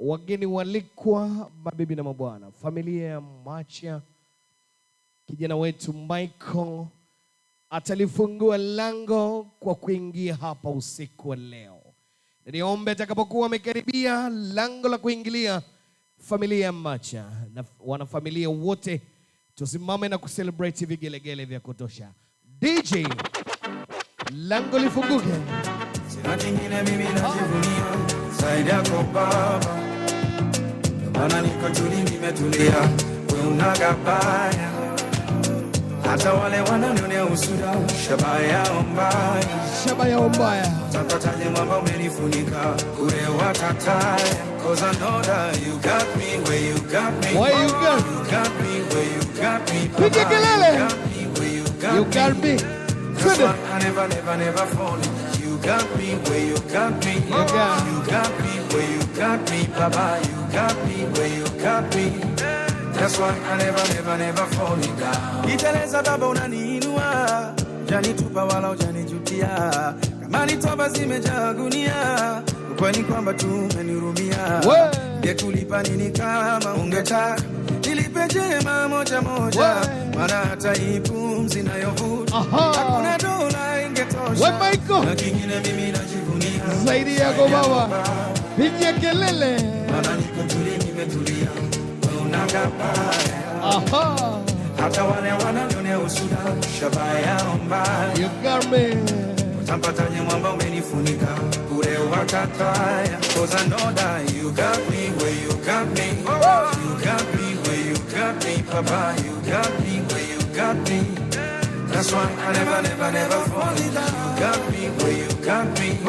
Wageni walikwa, mabibi na mabwana, familia ya Macha, kijana wetu Michael atalifungua lango kwa kuingia hapa usiku wa leo. Niombe atakapokuwa amekaribia lango la kuingilia familia ya Macha na wanafamilia wote tusimame na kucelebrate vigelegele vya kutosha. DJ, lango lifunguke. Sina kingine mimi najivunia zaidi yako baba. Maana niko tuli nimetulia, wewe unagabaya. Hata wale wananionea usuda, shabaya mbaya. Tapataje mwamba umenifunika, ule watataya. Cause I know that you got me where you got me. Why you got me? You got me where you got me. Piga kelele. You got me where you got me. You got me. That's why I never fall. You got me where you got me. You got me where you got me, Baba. You got me where you got me. That's why I never fall down. Iteleza baba unaniinua, janitupa wala ujanijutia. Kama ni toba zimejaa gunia, ukweli kwamba tu umenihurumia. Ningekulipa nini kama ungetaka nilipe jema moja, maana hata hii pumzi nayovuta hakuna dola ingetosha. Na kingine mimi najivunia zaidi yako baba. Piga kelele. Maana niko tuli nimetulia, unagabaya. Hata wale wananionea usuda, shabaya mbaya. You got me. Utampataje mwamba umenifunika, ule watataya. Cause I know that you got me where you got me. You got me where you got me, Papa. You got me where you got me. That's why I never fall in love. You got me where you got me. You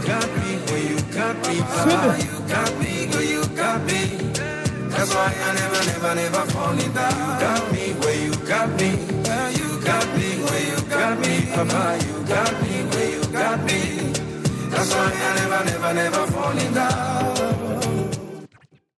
got me where you got me, Papa. You got me where you got me. That's why I never fall in love. You got me where you got me. You got me where you got me, Papa. You got me where you got me. That's why I never fall in love.